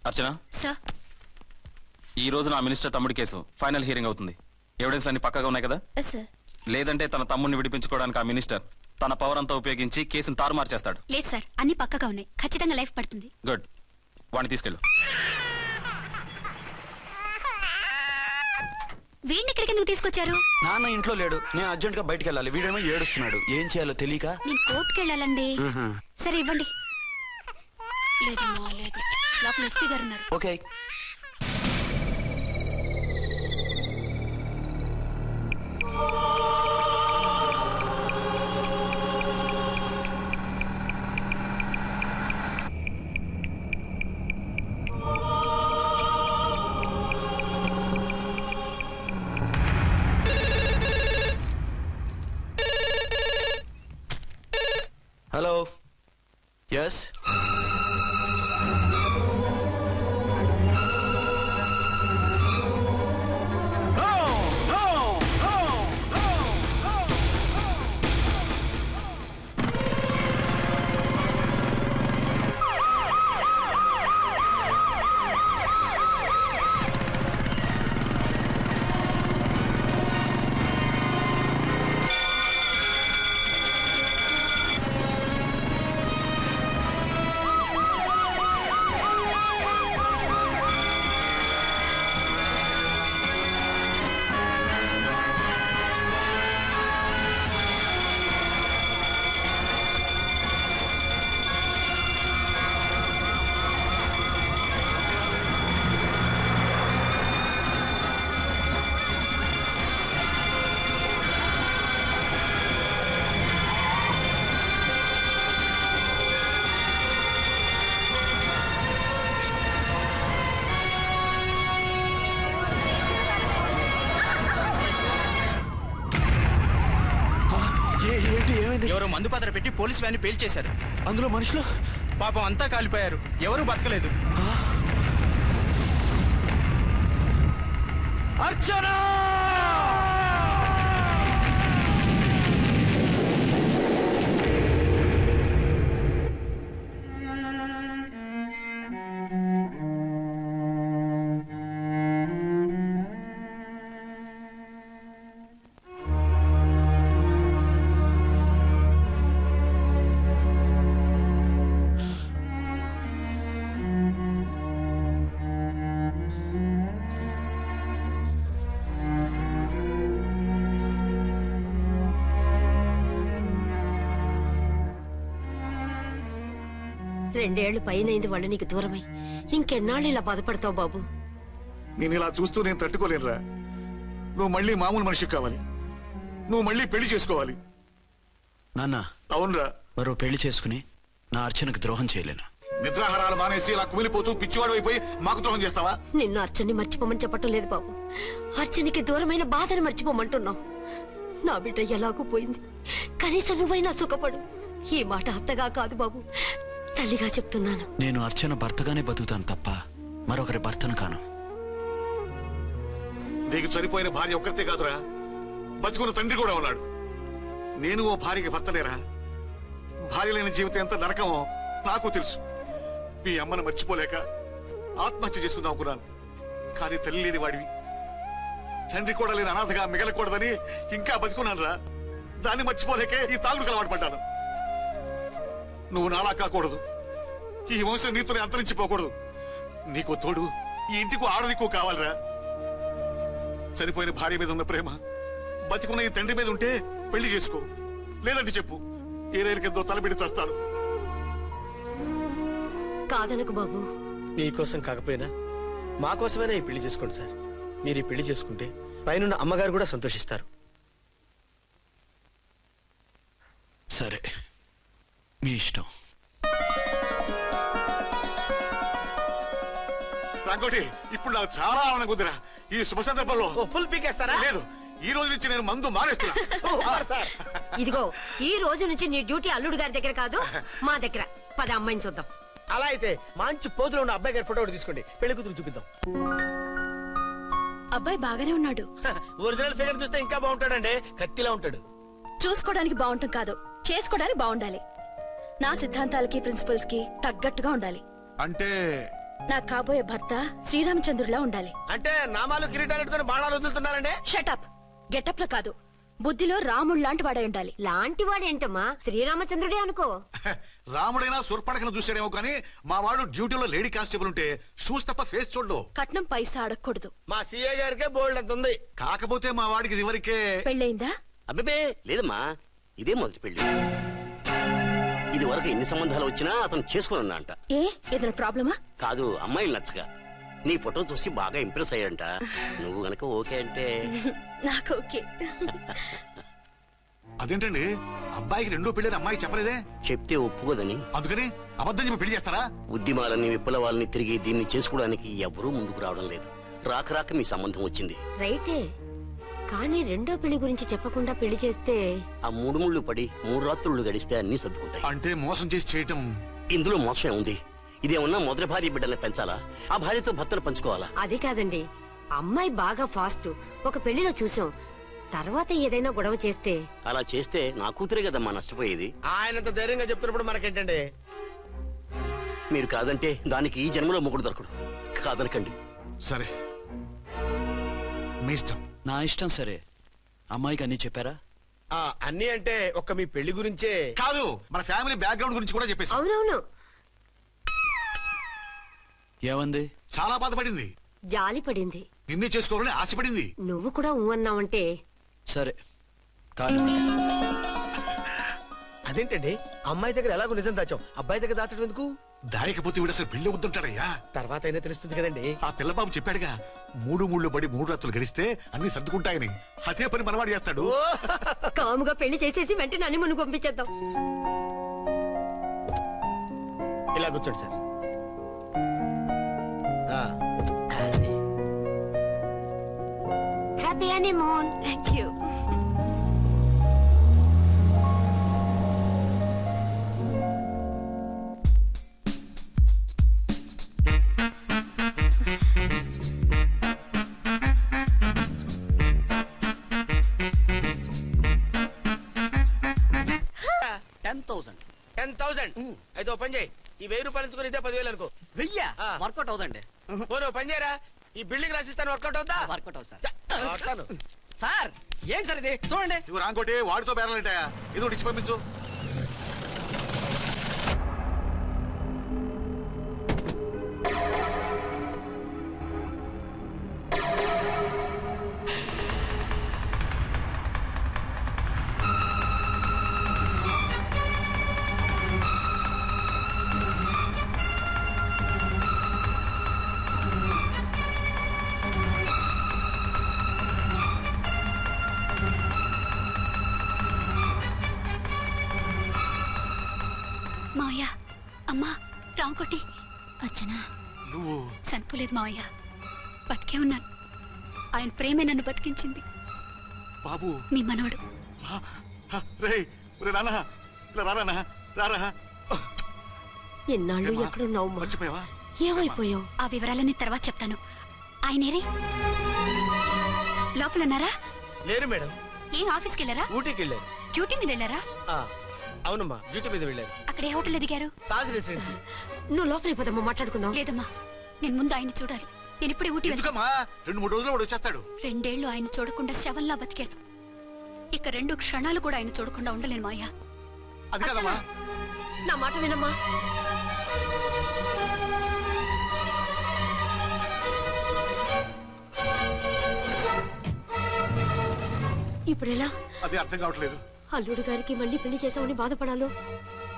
అర్చన sir, ఈ రోజు నా మినిస్టర్ తమ్ముడి కేసు ఫైనల్ హియరింగ్ అవుతుంది. ఎవిడెన్స్ అన్ని పక్కగా ఉన్నాయి కదా? సార్. లేదంటే తన తమ్ముడిని విడిపించుకోవడానికి ఆ మినిస్టర్ తన పవర్ అంతా ఉపయోగించి కేసును తారుమారు చేస్తాడు. లేదు సార్, అన్ని పక్కగా ఉన్నాయి. ఖచ్చితంగా లైఫ్ పడుతుంది. గుడ్, వాడిని తీసుకెళ్ళు. వీడిని ఇక్కడికి ఎందుకు తీసుకొచ్చారు? నాన్న ఇంట్లో లేడు, నేను అర్జెంట్ గా బయటకు వెళ్ళాలి. వీడేమో ఏడుస్తున్నాడు, ఏం చేయాలో తెలియక. నేను కోర్టుకి వెళ్ళాలండి. సరే ఇవ్వండి. లేదమ్మా లేదు, లోపల ఎస్పీ గారు ఉన్నారు. ఓకే. హలో. ఎస్. ఎవరో మందు పాత్ర పెట్టి పోలీసు వ్యాన్ని పేల్చేశారు. అందులో మనుషులు పాపం అంతా కాలిపోయారు, ఎవరూ బతకలేదు. అర్చన! రెండేళ్లు పైనైంది వాళ్ళు నీకు దూరమై. ఇంకెన్నాళ్ళు ఇలా బాధపడతావు బాబు? నేను ఇలా చూస్తూ నేను తట్టుకోలేనురా. నువ్వు మళ్ళీ మామూలు మనిషి కావాలి, నువ్వు మళ్ళీ పెళ్లి చేసుకోవాలి. నాన్న. అవునరా. మరో పెళ్లి చేసుకుని నా అర్చనకు ద్రోహం చేయలేను. నిద్రాహారాలు మానేసి ఇలా కుమిలిపోతూ పిచ్చివాడు అయిపోయి మాకు ద్రోహం చేస్తావా? నిన్ను అర్చన్ని మర్చిపోమని చెప్పటం లేదు బాబు, అర్చనికి దూరమైన బాధను మర్చిపోమంటున్నావు. నా బిడ్డ ఎలాగూ పోయింది, కనీసం నువ్వైనా సుఖపడు. ఈ మాట అత్తగా కాదు బాబు, తల్లిగా చెప్తున్నాను. నేను అర్చన భర్తగానే బతుకుతాను తప్ప మరొకరి భర్తను కాను. నీకు చనిపోయిన భార్య ఒక్కరితే కాదురా, బతుకున్న తండ్రి కూడా ఉన్నాడు. నేను ఓ భార్యకి భర్తలేరా? భార్య లేని జీవితం ఎంత నరకమో నాకు తెలుసు. మీ అమ్మను మర్చిపోలేక ఆత్మహత్య చేసుకుందాం అనుకున్నాను. కానీ తల్లి లేని వాడివి, తండ్రి కూడా లేని అనాథగా మిగలకూడదని ఇంకా బతుకున్నాను రా. దాన్ని మర్చిపోలేకే ఈ తాగుడుకు అలవాటు పడ్డాను. నువ్వు నాలా కాకూడదు, ఈ వంశం నీతోనే అంతరించిపోకూడదు. నీకు తోడు ఈ ఇంటికి ఆడదికు కావాలిరా. చనిపోయిన భార్య మీద ఉన్న ప్రేమ బతికున్న ఈ తండ్రి మీద ఉంటే పెళ్లి చేసుకో, లేదంటే చెప్పు, ఏ రైలు కిందో తలబెడి చేస్తాను. కాదనకు బాబు. మీకోసం కాకపోయినా మా కోసమైనా ఈ పెళ్లి చేసుకోండి సార్. మీరు ఈ పెళ్లి చేసుకుంటే పైన అమ్మగారు కూడా సంతోషిస్తారు. సరే, మీ ఇష్టం. రంగోటి, ఇప్పుడు నాకు చాలా ఆనందంగా ఉందిరా. ఈ శుభ సందర్భంలో ఫుల్ పీకేస్తారా? లేదు, ఈ రోజు నుంచి నేను మందు మానేస్తున్నా. ఇదిగో, ఈ రోజు నుంచి నీ డ్యూటీ అల్లుడు గారి దగ్గర కాదు, మా దగ్గర. పద అమ్మాయిని చూద్దాం. అలా అయితే మంచి పోతులో ఉన్న అబ్బాయి గారి ఫోటో ఒకటి తీసుకోండి, పెళ్లి కూతురు చూపిద్దాం. అబ్బాయి బాగానే ఉన్నాడు. ఒరిజినల్ ఫిగర్ చూస్తే ఇంకా బాగుంటాడండి, కత్తిలా ఉంటాడు. చూసుకోవడానికి బాగుంటాం కాదు, చేసుకోవడానికి బాగుండాలి. నా సిద్ధాంతాలకి ప్రిన్సిపల్స్ కి తగ్గట్టుగా ఉండాలి. అంటే నా కాబోయే భర్త శ్రీరామచంద్రులా ఉండాలి. అంటే నామాలు కిరీటాలు ఎట్టుకుని బాణాలు వదులుతున్నారండి. షటప్. గెటప్ లో కాదు, బుద్ధిలో రాముడు లాంటి వాడే ఉండాలి. లాంటి వాడేంటమ్మా, శ్రీరామచంద్రుడే అనుకో. రాముడైనా సూర్పడకను చూసాడేమో కానీ మా వాడు డ్యూటీలో లేడీ కానిస్టేబుల్ ఉంటే షూస్ తప్ప ఫేస్ చూడడు. కట్నం పైసా అడగకూడదు. మా సీఏ గారికే బోల్డ్ అంత ఉంది. కాకపోతే మా వాడికి ఇదివరకే పెళ్ళయిందా? అబ్బే లేదమ్మా, ఇదే మొదటి పెళ్లి. ఇది వరకు ఎన్ని సంబంధాలు వచ్చినా అతను చేసుకున్నా అంట. ఏ ఏదైనా ప్రాబ్లమా? కాదు, అమ్మాయిలు నచ్చగా నీ ఫోటో చూసి బాగా ఇంప్రెస్ అయ్యాడంట. నువ్వు గనక ఓకే అంటే నాకు ఓకే. అదేంటండి, అబ్బాయికి రెండో పెళ్లి అమ్మాయి చెప్పలేదే? చెప్తే ఒప్పుకోదని. అందుకని అబద్ధం చెప్పి పెళ్లి చేస్తారా? ఉద్యమాలని విప్లవాలని తిరిగి దీన్ని చేసుకోవడానికి ఎవరూ ముందుకు రావడం లేదు. రాక రాక మీ సంబంధం వచ్చింది. రైటే, కానీ రెండో పెళ్లి గురించి చెప్పకుండా పెళ్లి చేస్తే ఆ 3 ముళ్ళు పడి 3 రాత్రులు గడిస్తే అన్ని సర్దుకుంటాయి. అంటే మోసం చేసి చేయటం. ఇందులో మోసం ఉంది. ఇదేమన్నా మొదటి భార్య బిడ్డల్ని పెంచాలా, ఆ భార్యతో భర్తను పంచుకోవాలా? అది కాదండి, అమ్మాయి బాగా ఫాస్ట్. ఒక పెళ్లిలో చూసాం, తర్వాత ఏదైనా గొడవ చేస్తే. అలా చేస్తే నా కూతురే కదమ్మా నష్టపోయేది. ఆయనంత ధైర్యంగా చెప్తున్నప్పుడు మనకేంటండి? మీరు కాదంటే దానికి ఈ జన్మలో మొగుడు దొరకడు. కాదనకండి. సరే, మీ ఇష్టం. నా ఇష్టం. సరే, అమ్మాయికి అన్ని చెప్పారా? అన్ని అంటే ఒక్క మీ పెళ్లి గురించే కాదు, మన ఫ్యామిలీ బ్యాక్గ్రౌండ్ గురించి కూడా చెప్పేసి. అవునవును, ఏమంది? చాలా బాధపడింది. జాలి పడింది. నిన్నే చేసుకోవాలని ఆశపడింది. నువ్వు కూడా ఊ అన్నావంటే. సరే కానీ అదేంటండి, అమ్మాయి దగ్గర ఎలాగో నిజం దాచాం, అబ్బాయి దగ్గర దాచడం ఎందుకు? దాయకపోతే వీడు అసలు పెళ్లి వద్దంటాడయ్యా. తర్వాత అయినా తెలుస్తుంది కదండి. ఆ పిల్లబాబు చెప్పాడుగా, 3 ముళ్ళు పడి 3 రాత్రులు గడిస్తే అన్ని సర్దుకుంటాయని. అదే పని మనవాడు చేస్తాడు. కాముగా పెళ్లి చేసేసి వెంటనే హనీమూన్ పంపించేద్దాం. ఇలా కూర్చోండి sir. Happy honeymoon. Thank you. అయితే ఓ పని చేయి, ఈ 1000 రూపాయలు ఎంచుకుని ఇదే 10,000 అనుకో. 1000 ఆ. వర్కౌట్ అవుదండి. పోను పని చేయరా, ఈ బిల్డింగ్ రాసిస్తాను, వర్కౌట్ అవుతా? వర్కౌట్ అవుతుంది సార్. వస్తాను. సార్ ఏంటి సార్ ఇది చూడండి. ఇవి రాంకోటి వాడితో బేరాలంటాయా? ఇది ఒకటి ఇచ్చి పంపించు. మావయ్య, అమ్మా, రాంకోటి. అచ్చనా, నువ్వు చనిపోలేదు మావయ్య, బతికే ఉన్నాను. ఆయన ప్రేమే నన్ను బతికించింది. బాబు, మీ మనవడు. రేయ్, నాన్న రానా, రారా. ఎన్నాళ్ళు ఎక్కడున్నావు? మర్చిపోయావా? ఏమైపోయావు? ఆ వివరాలన్నీ తర్వాత చెప్తాను. ఆయనేరి లోపల ఉన్నారా? లేరు మేడం. ఏం ఆఫీస్కి వెళ్ళారా? ఊటీకి వెళ్ళారు. డ్యూటీ మీద వెళ్ళారా? అవునమ్మా, డ్యూటీ మీద వెళ్ళారు. అక్కడ ఏ హోటల్ ఎదిగారు? తాజ్ రెసిడెన్సీ. నువ్వు లోపలికి పోదమ్మా, మాట్లాడుకుందాం. లేదమ్మా, నేను ముందు ఆయన చూడాలి. నేను ఇప్పుడే ఊటీ వెళ్తాను. ఎందుకమ్మా, 2-3 రోజులు వాడు వచ్చేస్తాడు. 2 ఏళ్లు ఆయన చూడకుండా శవంలా బతికాను. ఇక 2 క్షణాలు కూడా ఆయన చూడకుండా ఉండలేను మాయా. అది కాదమ్మా. నా మాట వినమ్మా. ఇప్పుడు ఎలా? అది అర్థం కావట్లేదు. అల్లుడు గారికి మళ్ళీ పెళ్లి చేసామని బాధపడాలో,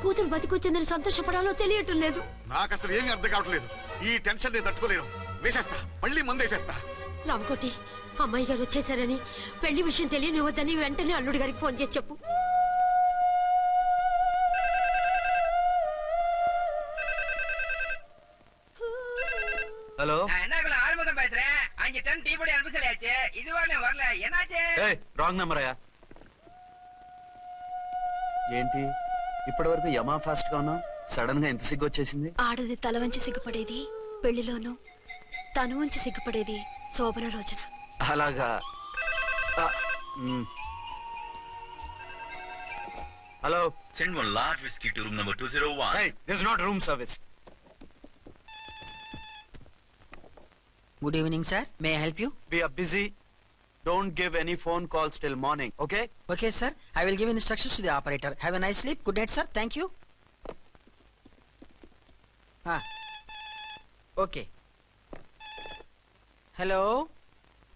కూతురు బతికొచ్చిందని సంతోషపడాలో తెలియటం లేదు. నాకు అసలు ఏమీ అర్థం కావట్లేదు. ఈ టెన్షన్ నేను తట్టుకోలేను. వేసేస్తా, మళ్ళీ మందేసేస్తా. రామకోటి, అమ్మాయి గారు వచ్చేసారని, పెళ్లి విషయం తెలియనివ్వద్దని వెంటనే అల్లుడు గారికి ఫోన్ చేసి చెప్పు. ஹலோ என்ன ஆரம்பம் பேசுறேன். 5 டன் டீ பொடி அனுப்ப சொல்லியாச்சு. இது வரல என்னாச்சு? రాంగ్ నెంబర్ అయ్యా. ఏంటి ఇప్పటి వరకు యమా ఫాస్ట్ గా ఉన్నావు, సడన్ గా ఎంత సిగ్గు వచ్చేసింది? ఆడది తల వంచి సిగ్గుపడేది పెళ్లిలోనూ, తను వంచి సిగ్గుపడేది శోభన రోజున. అలాగా. Hello, Send one large whiskey to room number 201. hey, this is not room service. Good evening sir, may I help you? We are busy. Don't give any phone calls till morning, okay? Okay sir, I will give instructions to the operator. Have a nice sleep. Good night sir, thank you. Okay. Hello,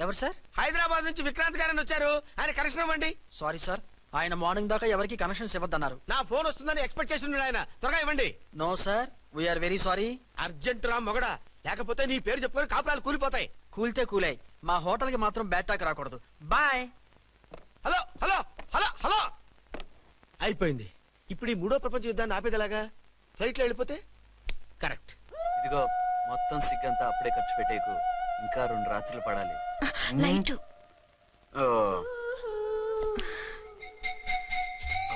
ఎవరు sir? Hyderabad నుంచి విక్రాంత్ గారని వచ్చారు. ఆయన connection ఇవ్వండి. Sorry sir, ఆయన morning దాకా ఎవరికి connections ఇవ్వద్దన్నారు. నా ఫోన్ వస్తుందని ఎక్స్పెక్ట్ చేసి ఉన్నాడు ఆయన. త్వరగా ఇవ్వండి. No sir, we are very sorry. Urgent రా మొగడా, లేకపోతే నీ పేరు చెప్పుకొని కాపురాలు కూలిపోతాయి. కూల్తే కూలాయి, మా హోటల్కి మాత్రం బ్యాడ్ టాక్ రాకూడదు. Bye. Hello hello hello hello అయిపోయింది. ఇప్పుడు ఈ మూడో ప్రపంచ యుద్ధాన్ని ఆపేదిలాగా? ఫ్లైట్ లో వెళ్ళిపోతే కరెక్ట్. ఇదిగో మొత్తం సిగ్గంతా అప్పుడే ఖర్చు పెట్టేకు, ఇంకా 2 రాత్రులు పడాలి. Light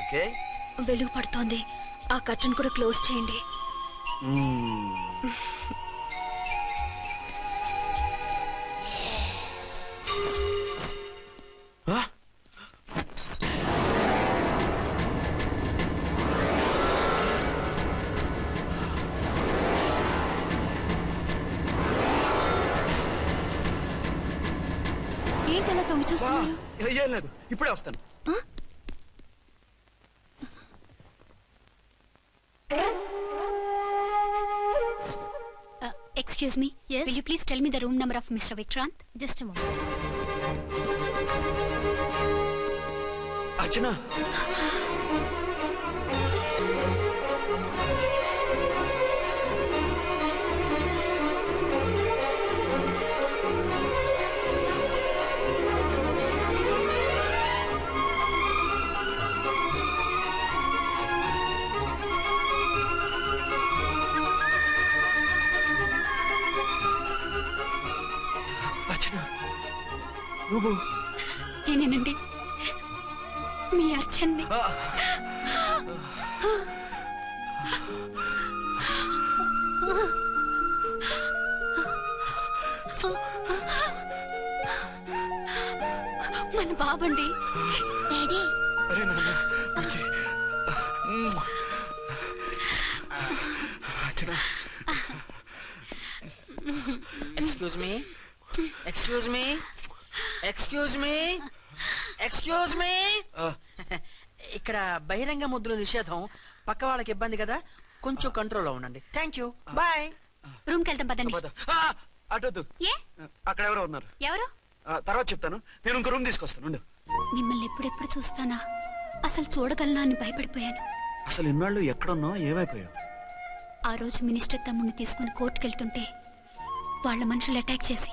okay. వెలుగు పడుతోంది, ఆ కర్టన్ కూడా క్లోజ్ చేయండి. ఏంటలా తొంగి చూస్తున్నారు? ఏం లేదు, ఇప్పుడే వస్తాను. Excuse me. Yes. Will you please tell me the room number of Mr. Vikrant? Just a moment. అర్చన, నువ్వు నేనేనండి, మీ అర్చన్ని. మన బాబండి. డాడీ. అరే నాన్న, వచ్చి. Archana. Excuse me, excuse me, excuse me, excuse me. ఇక్కడ బహిరంగ ముద్దుల నిషేధం, పక్క వాళ్ళకి ఇబ్బంది కదా, కొంచెం కంట్రోల్లో ఉండండి. Thank you, bye. రూమ్ కి వెళ్తాం పదండి. అటొద్దు, ఏ? అక్కడ ఎవరో ఉన్నారు. ఎవరు? తర్వాత చెప్తాను, నేను ఇంకో రూమ్ తీసుకొస్తాను. ఉండు. మిమ్మల్ని ఎప్పుడెప్పుడు చూస్తానా, అసలు చూడగలనా అని భయపడిపోయాను. అసలు ఇన్నాళ్ళు ఎక్కడున్నావు, ఏమైపోయావు? ఆ రోజు మినిస్టర్ తమ్ముడిని తీసుకుని కోర్టుకెళ్తుంటే వాళ్ళ మనుషులు అటాక్ చేసి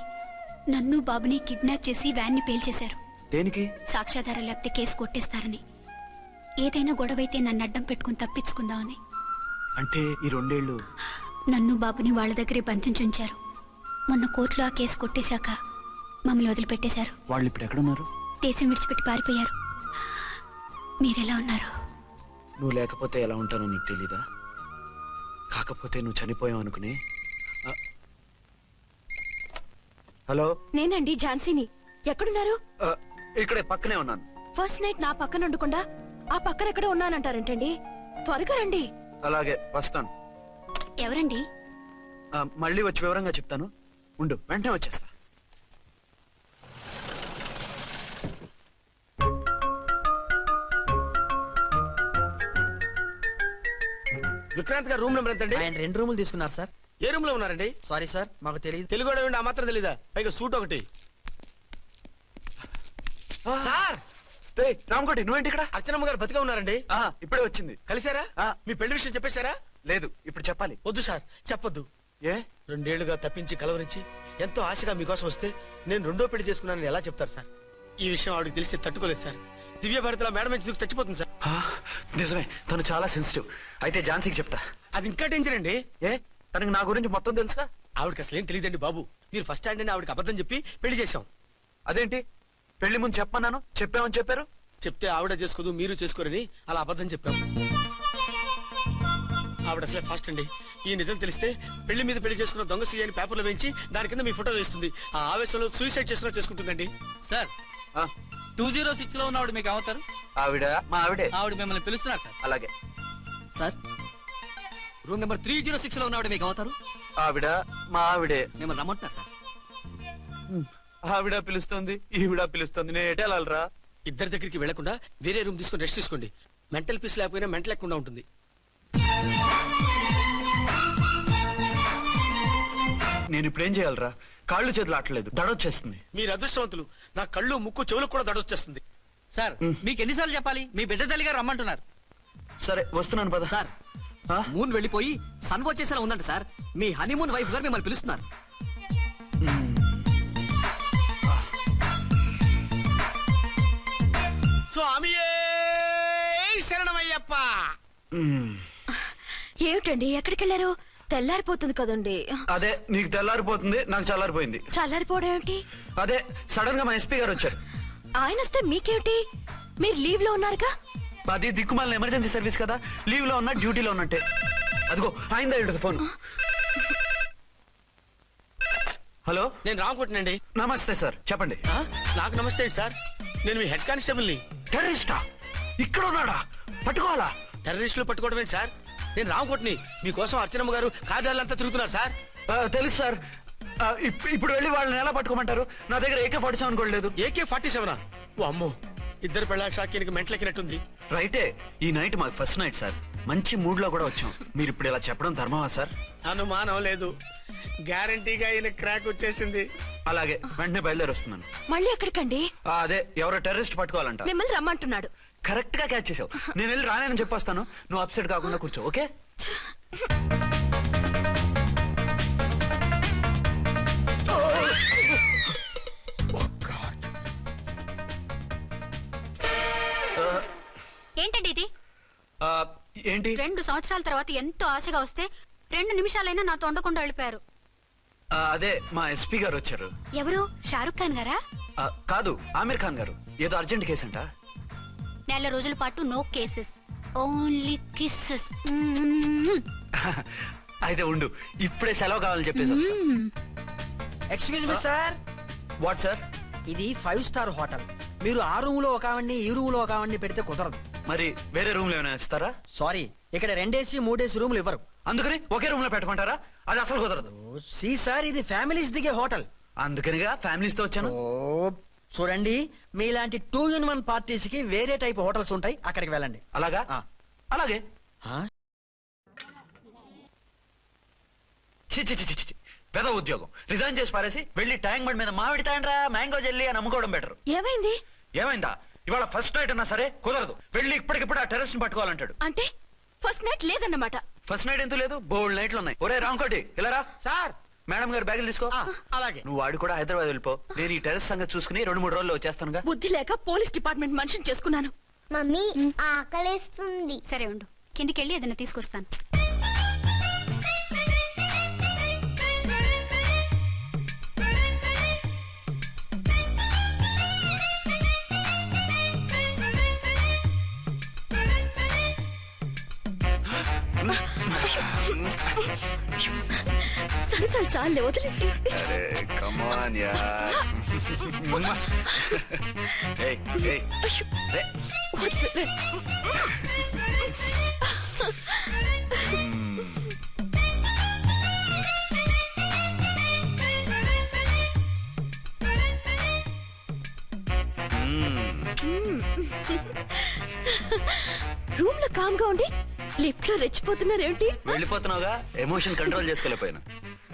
నన్ను బాబుని కిడ్నాప్ చేసి వ్యాన్ని పేల్చేశారు. దేనికి? సాక్ష్యాధారం లేకపోతే కేసు కొట్టేస్తారని. ఏదైనా గొడవైతే నన్ను అడ్డం పెట్టుకుని తప్పించుకుందామని. అంటే ఈ 2 ఏళ్ళు నన్ను బాబుని వాళ్ళ దగ్గరే బంధించుంచారు. మొన్న కోర్టులో ఆ కేసు కొట్టేశాక మమ్మల్ని వదిలిపెట్టేశారు. వాళ్ళు ఇప్పుడు ఎక్కడున్నారు? దేశం విడిచిపెట్టి పారిపోయారు. మీరెలా ఉన్నారు? నువ్వు లేకపోతే ఎలా ఉంటానో నీకు తెలీదా? కాకపోతే నువ్వు చనిపోయావు అనుకుని. హలో, నేనండి ఝాన్సీని. ఎక్కడున్నారు? ఇక్కడే పక్కనే ఉన్నాను. ఫస్ట్ నైట్ నా పక్కన ఉండకుండా ఆ పక్కన ఎక్కడ ఉన్నానంటారంటండి. త్వరగా రండి. అలాగే వస్తాను. ఎవరండి? మళ్ళీ వచ్చి వివరంగా చెప్తాను. ఉండు, వెంటనే వచ్చేస్తా. విక్రాంత్ గారు రూమ్ నెంబర్ ఎంతండి? ఆయన 2 రూములు తీసుకున్నారు సార్. ఏ రూమ్ లో ఉన్నారండి? సారీ సార్, మాకు తెలియదు. తెలుగు ఆ మాత్రం తెలీదా? పైగా సూట్ ఒకటి. సార్, రామకోటి, నువ్వేంటి ఇక్కడ? అర్చనమ్మ గారు బతిగా ఉన్నారండి. ఇప్పుడే వచ్చింది. కలిసారా? మీ పెళ్లి విషయం చెప్పేశారా? లేదు, ఇప్పుడు చెప్పాలి. వద్దు సార్, చెప్పొద్దు. ఏ? 2 ఏళ్లుగా తప్పించి కలవరించి ఎంతో ఆశగా మీకోసం వస్తే నేను 2వ పెళ్లి చేసుకున్నానని ఎలా చెప్తారు సార్? ఈ విషయం ఆవిడకి తెలిసి తట్టుకోలేదు సార్. దివ్య భారతిలో మేడం నుంచి దూకి చచ్చిపోతుంది సార్. నిజమే, తను చాలా సెన్సిటివ్. అయితే ఝాన్సీకి చెప్తా. అది ఇంకా డేంజర్ అండి. ఏ? తనకి నా గురించి మొత్తం తెలుసా? ఆవిడకి అసలు ఏం తెలియదండి బాబు. మీరు ఫస్ట్ హ్యాండ్ అని ఆవిడకి అబద్ధం చెప్పి పెళ్లి చేశాం. అదేంటి? పెళ్లి ముందు చెప్పమన్నాను, చెప్పామని చెప్పారు. చెప్తే ఆవిడ చేసుకోదు, మీరు చేసుకోరని అలా అబద్ధం చెప్పాం. ఆవిడ అసలే ఫాస్ట్ అండి. ఈ నిజం తెలిస్తే పెళ్లి మీద పెళ్లి చేసుకున్న దొంగ సీ అని పేపర్లో వేయించి దాని కింద మీ ఫోటో వేస్తుంది. ఆ ఆవేశంలో సూసైడ్ చేసుకున్నా చేసుకుంటుందండి. సార్ 206 లో ఉన్నవాడు మీకు అవుతారు. ఆవిడ మా ఆవిడే. ఆవిడ మిమ్మల్ని పిలుస్తున్నారు సార్. అలాగే సార్, రూమ్ నెంబర్ 306 లో ఉన్నవాడు మీకు అవుతారు. ఆవిడ మా ఆవిడే. మిమ్మల్ని రమ్మంటున్నారు సార్. ఆవిడ పిలుస్తుంది ఈవిడ పిలుస్తుంది నేను ఎటు వెళ్ళాలిరా? ఇద్దరి దగ్గరికి వెళ్లకుండా వేరే రూమ్ తీసుకొని రెస్ట్ తీసుకోండి. మెంటల్ పీస్ లేకపోయినా మెంటల్ లేకుండా ఉంటుంది. నేను ఇప్పుడు ఏం చేయాలరా? కాళ్ళు చేతులు ఆటలేదు, దడొచ్చేస్తుంది. మీరు అదృష్టవంతులు. నా కళ్ళు ముక్కు చెవులకు కూడా దడొచ్చేస్తుంది. సార్ మీకు ఎన్నిసార్లు చెప్పాలి? మీ బిడ్డ తల్లి గారు రమ్మంటున్నారు. సరే వస్తున్నాను పద. సార్ ఆ? మూన్ వెళ్ళిపోయి సన్ వచ్చేసేలా ఉందంట సార్. మీ హనీమూన్ వైఫ్ గారు మిమ్మల్ని పిలుస్తున్నారు. స్వామియే శరణమయ్యప్ప. ఏమిటండి ఎక్కడికి వెళ్ళారు? తెల్లారిపోతుంది కదండి. అదే నీకు తెల్లారిపోతుంది, నాకు చల్లారిపోయింది. చల్లారిపోవడం ఏమిటి? అదే సడన్ గా మా ఎస్పీ గారు వచ్చారు. ఆయన వస్తే మీకేమిటి? మీరు లీవ్ లో ఉన్నారుగా. అది దిక్కుమాలిన ఎమర్జెన్సీ సర్వీస్ కదా, లీవ్ లో ఉన్నా డ్యూటీలో ఉన్నట్టే. అదిగో ఆయనదా ఇటు ఫోన్. హలో, నేను రామకోటనండి. నమస్తే సార్, చెప్పండి. నాకు నమస్తే అండి సార్. నేను మీ హెడ్ కానిస్టేబుల్ని. టెర్రరిస్టా? ఇక్కడ ఉన్నాడా? పట్టుకోవాలా? టెర్రరిస్టులు పట్టుకోవడం ఏంటి సార్? నేను రామకోటని. మీకోసం అర్చనమ్మ గారు కార్యాలంతా తిరుగుతున్నారు సార్. తెలుసు సార్. ఇప్పుడు వెళ్ళి వాళ్ళని ఎలా పట్టుకోమంటారు? నా దగ్గర AK-47 కూడా లేదు. AK-47? ఓ అమ్మో, ఇద్దరు పెళ్ళ షాకీనికి మెంట్లెక్కినట్టుంది. రైటే, ఈ నైట్ మాకు ఫస్ట్ నైట్ సార్. మంచి మూడ్ లో కూడా వచ్చాం. మీరు ఇప్పుడు ఇలా చెప్పడం ధర్మమా సార్? అనుమానం లేదు, గ్యారంటీగా ఈయన క్రాక్ వచ్చేసింది. అలాగే, వెంటనే బయలుదేరి వస్తున్నాను. మళ్ళీ ఎక్కడికండి? అదే ఎవరో టెర్రరిస్ట్ పట్టుకోవాలంట. మిమ్మల్ని రమ్మంటున్నాడు. కరెక్ట్ గా క్యాచ్ చేసావు. నేను వెళ్ళి రానని చెప్పొస్తాను, నువ్వు అప్సెట్ కాకుండా కూర్చో, ఓకే? ఏంటండి ఇది? ఏంటి? 2 సంవత్సరాల తర్వాత ఎంతో ఆశగా వస్తే 2 నిమిషాలైనా నాతో ఉండకుండా వెళ్ళిపోయారు. అదే మా ఎస్పీ గారు వచ్చారు. ఎవరు? షారుఖ్ ఖాన్ గారా? కాదు, ఆమీర్ ఖాన్ గారు. ఏదో అర్జెంట్ కేసు అంట. 4 రోజుల పాటు నో కేసెస్, ఓన్లీ కిస్సెస్. అయితే ఉండు, ఇప్పుడే సెలవు కావాలని చెప్పేసి వస్తా. Excuse me sir. What sir? ఇది 5 స్టార్ హోటల్. మీరు ఆ రూమ్ లో ఒక ఆవిడ్ని, ఈ రూమ్ లో ఒక ఆవిడ్ని పెడితే కుదరదు. మరి వేరే రూమ్ లో ఏమైనా ఇస్తారా? సారీ, ఇక్కడ 2 AC 3 AC రూములు ఇవ్వరు. అందుకని ఒకే రూమ్ లో పెట్టమంటారా? అది అసలు కుదరదు. సి సార్, ఇది ఫ్యామిలీస్ దిగే హోటల్. అందుకనిగా ఫ్యామిలీస్ తో వచ్చాను. చూడండి, మీలాంటి 2-in-1 పార్టీస్ కి వేరే టైప్ హోటల్స్ ఉంటాయి, అక్కడికి వెళ్ళండి. అలాగా? అలాగే. చి పెద్ద ఉద్యోగం రిజైన్ చేసి పారేసి వెళ్ళి ట్యాంక్ బండ్ మీద మామిడి తాండ్రా మ్యాంగో జెల్లీ అని అమ్ముకోవడం బెటర్. ఏమైంది? ఏమైందా? ఇవాళ ఫస్ట్ నైట్ అన్నా సరే కుదరదు. వెళ్ళి ఇప్పటికిప్పుడు ఆ టెర్రస్ ని పట్టుకోవాలంటాడు. అంటే ఫస్ట్ నైట్ లేదన్నమాట. ఫస్ట్ నైట్ ఎందుకు లేదు? బోల్డ్ నైట్లు ఉన్నాయి. ఒరే రాంకోటి ఇలారా. సార్, మేడం గారు బ్యాగులు తీసుకో. అలాగే. నువ్వు వాడు కూడా హైదరాబాద్ వెళ్ళిపో. నేను ఈ టెర్రస్ సంగతి చూసుకుని 2-3 రోజుల్లో వచ్చేస్తానుగా. బుద్ధి లేక పోలీస్ డిపార్ట్మెంట్ మనిషిని చేసుకున్నాను. మమ్మీ ఆకలేస్తుంది. సరే ఉండు, కిందికెళ్ళి ఏదైనా తీసుకొస్తాను. సరే చాలే, వదిలే. అరే కమాన్ యార్. ఏయ్ ఏయ్ రే. వదిలే. రూమ్ లో కామ్ గా ఉండి లిఫ్ట్ లో రెచ్చిపోతున్నారేంటి? వెళ్ళిపోతున్నావుగా, ఎమోషన్ కంట్రోల్ చేసుకోలేకపోయినా.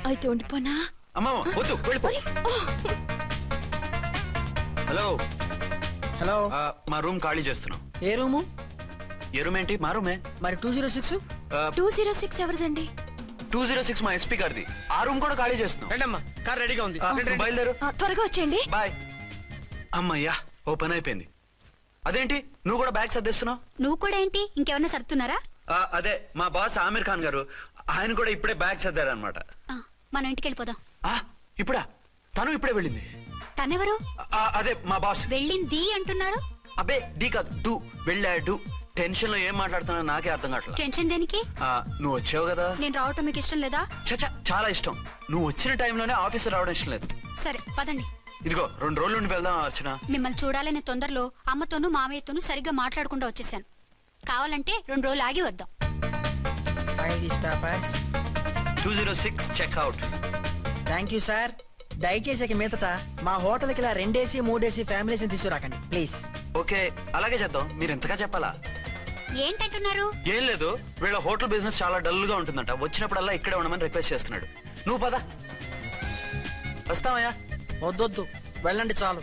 అయితే ఉండిపోనా? అమ్మా వద్దు, వెళ్ళిపో. హలో హలో, మా రూమ్ ఖాళీ చేస్తున్నాం. ఏ రూము? ఏ రూమ్ ఏంటి? మా రూమే. మరి 206? 206 ఎవరిదండి? 206 మా ఎస్పీ గారిది. ఆ రూమ్ కూడా ఖాళీ చేస్తున్నాం. రండమ్మా, కార్ రెడీగా ఉంది. బయలుదేరు. త్వరగా వచ్చేయండి. బాయ్. అమ్మయ్యా, ఓ పని అయిపోయింది. అదేంటి నువ్వు కూడా బ్యాగ్ సర్దిస్తున్నావు? నువ్వు కూడా ఏంటి, ఇంకెవరన్నా సర్దుతున్నారా? అదే మా బాస్ ఆమీర్ ఖాన్ గారు, ఆయన కూడా ఇప్పుడే బ్యాగ్ సర్దారు అనమాట. మనం ఇంటికి వెళ్ళిపోదాం. ఇప్పుడా? తను ఇప్పుడే వెళ్ళింది. తనెవరు? అదే మా బాస్. వెళ్ళింది అంటున్నారు. అబ్బే డీ కాదు, డూ. వెళ్ళాడు. టెన్షన్ లో ఏం మాట్లాడుతున్నా నాకే అర్థం కావట్లేదు. టెన్షన్ దేనికి? నువ్వు వచ్చావు కదా. నేను రావటం మీకు ఇష్టం లేదా? చచ్చా, చాలా ఇష్టం. నువ్వు వచ్చిన టైంలోనే ఆఫీసర్ రావడం ఇష్టం లేదు. సరే పదండి. ఇదిగో 2 రోజుల నుండి వెళ్దాం అర్చన. మిమ్మల్ని చూడాలనే తొందరలో అమ్మతోనూ మామయ్యతోనూ సరిగ్గా మాట్లాడకుండా వచ్చేసాను. కావాలంటే 2 రోజులు ఆగి వద్దాం. 206 చెక్అవుట్. Thank you sir. దయచేసి ఇక మీదట మా హోటల్కి ఇలా 2 AC 3 AC ఫ్యామిలీస్ తీసుకురాకండి ప్లీజ్. ఓకే అలాగే చేద్దాం. మీరు ఎంతగా చెప్పాలా? ఏంటంటున్నారు? ఏం లేదు, వీళ్ళ హోటల్ బిజినెస్ చాలా డల్ గా ఉంటుందంట. వచ్చినప్పుడల్లా ఇక్కడే ఉండమని రిక్వెస్ట్ చేస్తున్నాడు. నువ్వు పద. వస్తావయ్యా? వద్దొద్దు, వెళ్ళండి చాలు.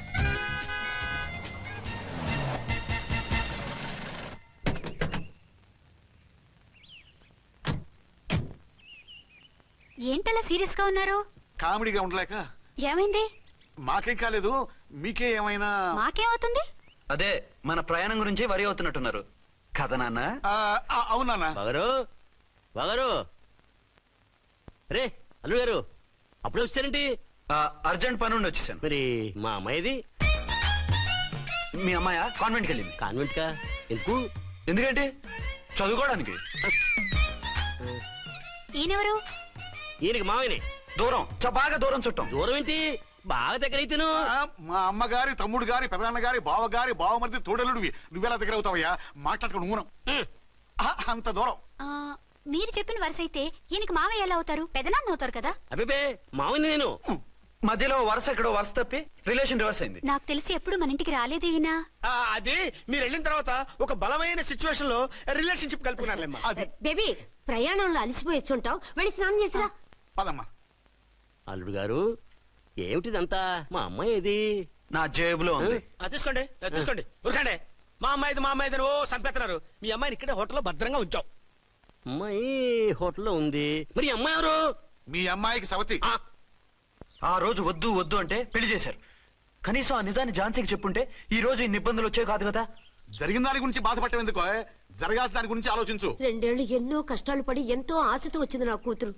ఏంటలా సీరియస్ గా ఉన్నారు? కామెడీగా ఉండలేక. ఏమైంది? మాకేం కాలేదు, మీకే ఏమైనా? మాకేమవుతుంది? అదే మన ప్రయాణం గురించి వరి అవుతున్నట్టున్నారు కదా నాన్న? అవునా బాగారు రే అల్లుడు గారు అప్పుడే వచ్చారేంటి? అర్జెంట్ పని ఉండి వచ్చేసాను. మరి మా అమ్మాయిది? మీ అమ్మాయ కాన్వెంట్కి వెళ్ళింది. కాన్వెంట్ కా? ఎందుకు? ఎందుకంటే చదువుకోవడానికి. ఈయనెవరు? ఈయనకి మావయ్యనే. దూరం, బాగా దూరం చుట్టాం. దూరం ఏంటి, బాగా దగ్గర అయితేను. మా అమ్మగారి, తమ్ముడు గారి, పెదనాన్న గారి, బావగారి, బావమరిది తోడలుడివి. నువ్వెలా దగ్గర అవుతావయ్యా? మాట్లాడుకుని ఊనం అంత దూరం. మీరు చెప్పిన వరుస అయితే ఈయనకి మావయ్య ఎలా అవుతారు? పెదనాన్న అవుతారు కదా. అబ్బే మావయ్య నేను. మధ్యలో వరుస ఎక్కడో వరుస తప్పి రిలేషన్ రివర్స్ అయింది. నాకు తెలిసి ఎప్పుడు మన ఇంటికి రాలేదు ఈయన. అది మీరు వెళ్ళిన తర్వాత ఒక బలమైన సిచ్యువేషన్ లో రిలేషన్షిప్ కలుపుకున్నారులేమ్మా. బేబీ ప్రయాణంలో అలసిపోయి వచ్చుంటావు, వెళ్ళి స్నానం చేసిరా. పదమ్మా. అల్లుడు గారు ఏమిటిదంతా? మా అమ్మాయి ఏది? నా జేబులో ఉంది. తీసుకోండి తీసుకోండి, ఉరకండి. మా అమ్మాయిది ఓ సంపేస్తున్నారు. మీ అమ్మాయిని ఇక్కడే హోటల్లో భద్రంగా ఉంచాం. అమ్మాయి హోటల్లో ఉంది. మరి అమ్మాయి ఎవరు? మీ అమ్మాయికి సవతి. ఆ రోజు వద్దు వద్దు అంటే పెళ్లి చేశారు. కనీసం ఆ నిజాన్ని ఝాన్సీకి చెప్పుంటే ఈ రోజు ఇన్ని ఇబ్బందులు వచ్చే కాదు కదా. జరిగిన దాని గురించి బాధపడటం ఎందుకో, జరగాల్సిన దాని గురించి ఆలోచించు. 2 ఏళ్లు ఎన్నో కష్టాలు పడి ఎంతో ఆశతో వచ్చింది నా కూతురు.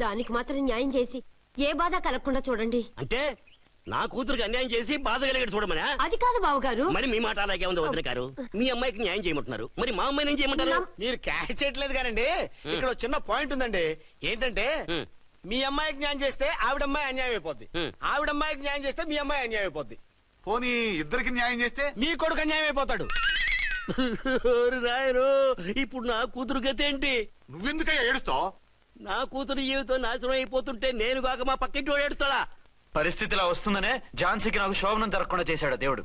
దానికి మాత్రం న్యాయం చేసి ఏ బాధ కలగకుండా చూడండి. అంటే నా కూతురికి అన్యాయం చేసి బాధ కలిగేది చూడమనా? అది కాదు బావగారు. మరి మీ మాట అలాగే ఉంది వదిన గారు. మీ అమ్మాయికి న్యాయం చేయమంటున్నారు, మరి మా అమ్మాయిని ఏం చేయమంటారు? మీరు క్యాచ్ చేయట్లేదు కానండి. ఇక్కడ ఒక చిన్న పాయింట్ ఉందండి. ఏంటంటే మీ అమ్మాయికి న్యాయం చేస్తే ఆవిడమ్మాయి అన్యాయం అయిపోద్ది, ఆవిడమ్మాయికి న్యాయం చేస్తే మీ అమ్మాయి అన్యాయం అయిపోద్ది. పోనీ ఇద్దరికి న్యాయం చేస్తే మీ కొడుకు అన్యాయం అయిపోతాడు. రాయరు, ఇప్పుడు నా కూతురు గతి ఏంటి? నువ్వెందుకయ్యా ఏడుస్తావు? నా కూతురు జీవితం నాశనం అయిపోతుంటే నేను కాక మా పక్కింటి వాడు ఏడుస్తాడా? పరిస్థితిలా వస్తుందనే ఝాన్సీకి నాకు శోభనం జరగకుండా చేశాడు దేవుడు.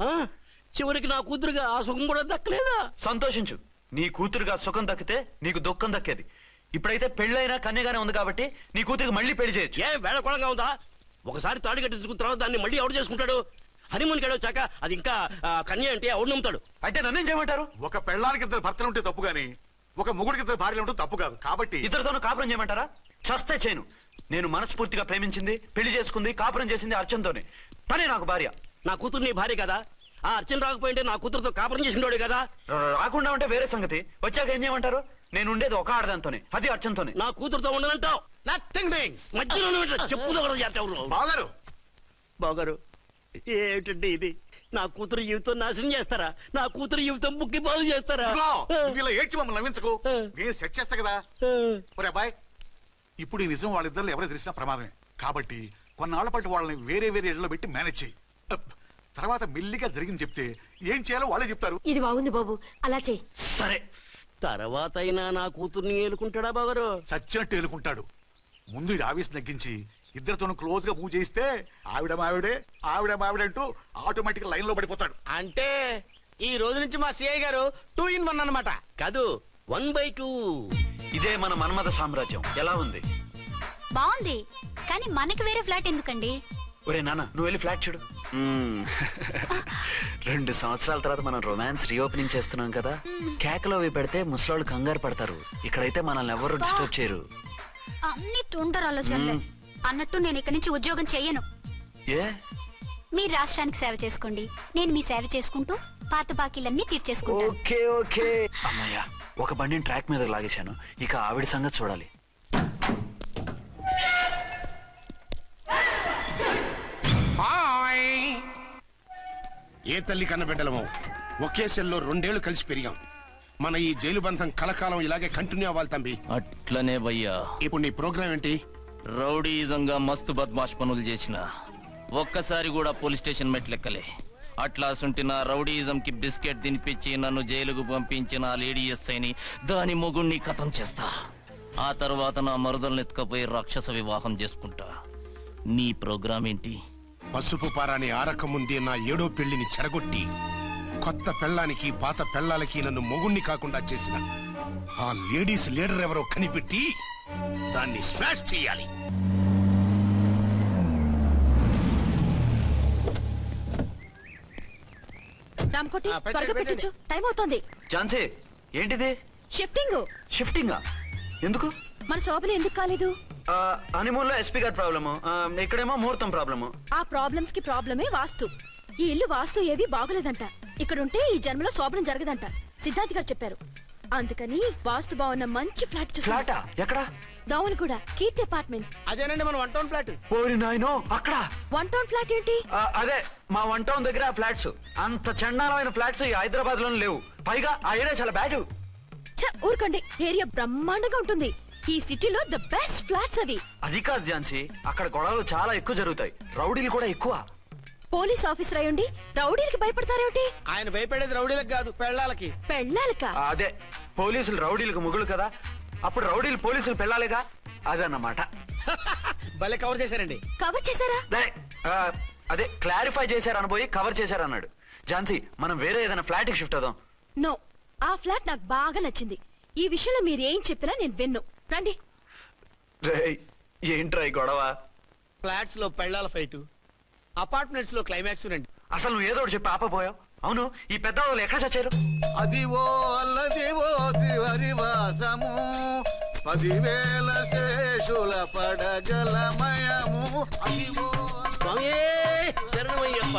చివరికి నా కూతురుగా ఆ సుఖం కూడా దక్కలేదా? సంతోషించు, నీ కూతురుగా సుఖం దక్కితే నీకు దుఃఖం దక్కేది. ఇప్పుడైతే పెళ్ళైనా కన్యగానే ఉంది కాబట్టి నీ కూతురికి మళ్ళీ పెళ్లి చేయొచ్చు. ఏ వేళకోళంగా ఉందా? ఒకసారి తాడి కట్టించుకున్న తర్వాత దాన్ని మళ్ళీ ఎవడు చేసుకుంటాడు? హనీమూన్ గడ వచ్చాక అది ఇంకా కన్య అంటే ఎవడు నమ్ముతాడు? అయితే నన్నేం చేయమంటారు? ఒక పెళ్ళానికి 2 భర్తలు ఉంటే తప్పు గాని ఒక మొగుడికి 2 భార్యలు ఉంటే తప్పు కాదు. కాబట్టి ఇద్దరితోనూ కాపురం చేయమంటారా? చస్తే చేయను. నేను మనస్ఫూర్తిగా ప్రేమించింది, పెళ్లి చేసుకుంది, కాపురం చేసింది అర్చనతోనే. తనే నాకు భార్య. నా కూతురు నీ భార్య కదా? ఆ అర్చన రాకపోయింటే నా కూతురుతో కాపురం చేసినోడే కదా? రాకుండా ఉంటే వేరే సంగతి. వచ్చాక ఏం చేయమంటారు? నేను ఉండేది ఒక ఆడదాంతోనే, అది అర్చనతోనే. నా కూతురుతో ఉండనంటావు? మధ్యలో చెప్పుదో బాగారు. బాగారు ఏమిటండి ఇది? నా కూతురు జీవితం నాశనం చేస్తారా? నా కూతురు జీవితం బుక్కి పాలు చేస్తారా? ఇలా ఏడ్చి మమ్మల్ని నవ్వించకు, నేను సెట్ చేస్తా కదా. ఒరే అబ్బాయి, ఇప్పుడు ఈ నిజం వాళ్ళిద్దరు ఎవరో తెలిసినా ప్రమాదమే. కాబట్టి కొన్నాళ్ల పాటు వాళ్ళని వేరే వేరే ఇళ్లలో పెట్టి మేనేజ్ చేయి. తర్వాత మెల్లిగా జరిగింది చెప్తే ఏం చేయాలో వాళ్ళే చెప్తారు. ఇది బాగుంది బాబు, అలా చెయ్యి. సరే, తర్వాత అయినా నా కూతుర్ని ఏలుకుంటాడా బాగారు? చచ్చినట్టు ఏలుకుంటాడు. ముందు ఈ ఆవేశం తగ్గించి ఇద్దరితోనూ క్లోజ్ గా పూజ చేయిస్తే ఆవిడ మావిడే అంటూ ఆటోమేటిక్ లైన్ లో పడిపోతాడు. అంటే ఈ రోజు నుంచి మా సిఐ గారు 2 in 1 అన్నమాట. కాదు, 1/2. ఇదే మన మన్మథ సామ్రాజ్యం. ఎలా ఉంది? బాగుంది, కానీ మనకి వేరే ఫ్లాట్ ఎందుకండి? ఒరే నాన్న, నువ్వు వెళ్ళి ఫ్లాట్ చూడు. 2 సంవత్సరాల తర్వాత మనం రొమాన్స్ రీఓపెనింగ్ చేస్తున్నాం కదా. కేకలో అవి పెడితే ముసలాళ్ళు కంగారు పడతారు. ఇక్కడైతే మనల్ని ఎవరు డిస్టర్బ్ చేయరు. అన్ని తొందర ఆలోచనలే. అన్నట్టు నేను ఇక్కడి నుంచి ఉద్యోగం చెయ్యను. ఏ? మీరు రాష్ట్రానికి సేవ చేసుకోండి, నేను మీ సేవ చేసుకుంటూ పాత బాకీలన్నీ తీర్చేసుకుంటాను. Okay okay. అమ్మయ్యా, ఒక బండిని ట్రాక్ మీద లాగేశాను. ఇక ఆవిడ సంగతి చూడాలి. ఏ తల్లి కన్నబిడ్డలమో ఒకే సెల్లో 2 ఏళ్లు కలిసి పెరిగాం. మన ఈ జైలు బంధం కలకాలం ఇలాగే కంటిన్యూ అవ్వాలి తంబి. అట్లనే భయ్యా. ఇప్పుడు నీ ప్రోగ్రామ్ ఏంటి? రౌడీజంగా మస్తు బద్మాష్ పనులు చేసిన ఒక్కసారి కూడా పోలీస్ స్టేషన్ మెట్లెక్కలే. అట్లాసుంటి నా రౌడీజం కి బిస్కెట్ తినిపించి నన్ను జైలుకు పంపించిన లేడీ ఎస్ఐని దాని మొగుణ్ణి కథం చేస్తా. ఆ తర్వాత నా మరుదల్ని ఎత్తుకపోయి రాక్షస వివాహం చేసుకుంటా. నీ ప్రోగ్రామ్ ఏంటి? పసుపు పారాని ఆరక ముందే నా 7వ పెళ్లిని చెరగొట్టి కొత్త పెళ్ళానికి పాత పెళ్ళాలకి నన్ను మొగుణ్ణి కాకుండా చేసిన ఆ లేడీస్ లీడర్ ఎవరో కనిపెట్టి దాన్ని స్మాష్ చేయాలి. రామకోటి త్వరగా పెట్టించు, టైం అవుతోంది. ఝాన్సీ ఏంటిది? షిఫ్టింగా? ఎందుకు? మన శోభన ఎందుకు కాలేదు? హనీమూన్ లో ఎస్పీ గారి ప్రాబ్లము, ఇక్కడేమో ముహూర్తం ప్రాబ్లము. ఆ ప్రాబ్లమ్స్ కి ప్రాబ్లమే వాస్తు. ఈ ఇల్లు వాస్తు ఏవి బాగులేదంట. ఇక్కడుంటే ఈ జన్మలో శోభనం జరగదంట సిద్ధార్థ్ గారు చెప్పారు. అందుకని వాస్తు బాగున్న మంచి ఫ్లాట్ చూసా. ఫ్లాటా? ఎక్కడ? దౌన్ కూడా కీర్తి అపార్ట్మెంట్స్. అదేనండి మన 1 టౌన్ ఫ్లాట్. ఓరి నాయనో, అక్కడ 1 టౌన్ ఫ్లాట్ ఏంటి? అదే మా 1 టౌన్ దగ్గర ఫ్లాట్స్. అంత చండాలమైన ఫ్లాట్స్ ఈ హైదరాబాద్ లోనే లేవు. పైగా ఆ ఏరియా చాలా బ్యాడ్. ఊరుకోండి, ఏరియా బ్రహ్మాండంగా ఉంటుంది. ఈ సిటీలో ద బెస్ట్ ఫ్లాట్స్ అవి. అది కాదు ఝాన్సీ, అక్కడ గొడవలు చాలా ఎక్కువ జరుగుతాయి, రౌడీలు కూడా ఎక్కువ. పోలీస్ ఆఫీసర్ అయ్యుండి రౌడీలకి భయపడతారేమిటి? ఆయన భయపడేది రౌడీలకు కాదు, పెళ్ళాలకి. పెళ్ళాలకా? అదే, పోలీసులు రౌడీలకు ముగులు కదా, అప్పుడు రౌడీలు పోలీసులు పెళ్ళాలిగా, అదన్నమాట. భలే కవర్ చేశారండి. కవర్ చేశారా? అదే క్లారిఫై చేశారనబోయి కవర్ చేశారన్నాడు. ఝాన్సీ, మనం వేరే ఏదైనా ఫ్లాట్ కి షిఫ్ట్ అవుదాం. నో, ఆ ఫ్లాట్ నాకు బాగా నచ్చింది. ఈ విషయంలో మీరు ఏం చెప్పినా నేను విన్ను. రండి. ఏంట్రా ఈ గొడవ? ఫ్లాట్స్ లో పెళ్ళాల ఫైట్, అపార్ట్మెంట్స్ లో క్లైమాక్స్ రండి. అసలు నువ్వు ఏదో ఒకటి చెప్పి ఆపపోయావు. అవును, ఈ పెద్ద వాళ్ళు ఎక్కడ చచ్చారు? అదివో అల్లదివో త్రివరివాసము 10,000 శేషుల పడగలమయము. అదివో స్వామి శరణమయ్యప్ప,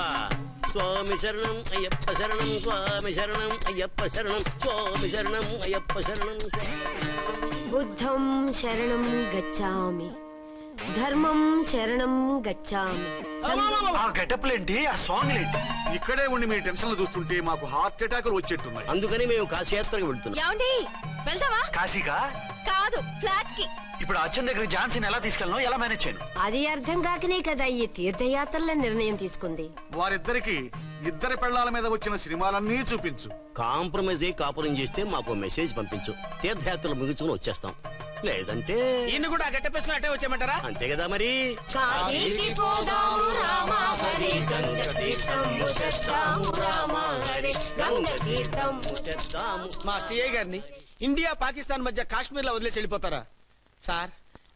స్వామి శరణం అయ్యప్ప శరణం, స్వామి శరణం అయ్యప్ప శరణం, స్వామి శరణం అయ్యప్ప శరణం. బుద్ధం శరణం గచ్చామి, ధర్మం శరణం గచ్చామి. ఆ గెటప్లేంటి, ఆ సాంగ్ ఏంటి? ఇక్కడే ఉండి మీ టెన్షన్లు చూస్తుంటే మాకు హార్ట్ అటాకులు వచ్చేట్టున్నాయి. అందుకని మేము కాశీయాత్రకు వెళ్తున్నాం. ఏమండి, వెళ్దామా? కాశీకా? కాదు, ఫ్లాట్ కి. ఇప్పుడు అచ్చన్ దగ్గర ఝాన్సీని ఎలా తీసుకెళ్ళను, ఎలా మేనేజ్ చేయను? అది అర్థం కాకనే కదా ఈ తీర్థయాత్రల నిర్ణయం తీసుకుంది. వారిద్దరికి ఇద్దరి పెళ్ళాల మీద వచ్చిన సినిమాలన్నీ చూపించు. కాంప్రమైజ్ అయ్యి కాపురం చేస్తే మాకు మెసేజ్ పంపించు, తీర్థయాత్రలు ముగించుకుని వచ్చేస్తాం. లేదంటే ఈయన కూడా గట్టపేసుకుని అట్టే వచ్చేయమంటారా? అంతే కదా మరి. కాశీకి పోదాము రామ హరి, గంగ తీర్థము తెద్దాము రామ హరి, గంగ తీర్థము తెద్దాము. మా సిఐ గారిని ఇండియా పాకిస్తాన్ మధ్య కాశ్మీర్ లో వదిలేసి వెళ్ళిపోతారా సార్?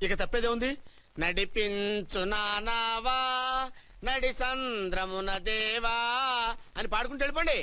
ఇక తప్పేదే ఉంది. నడిపించు నానావా నడి సంద్రమున దేవా అని పాడుకుంటూ వెళ్ళిపోండి.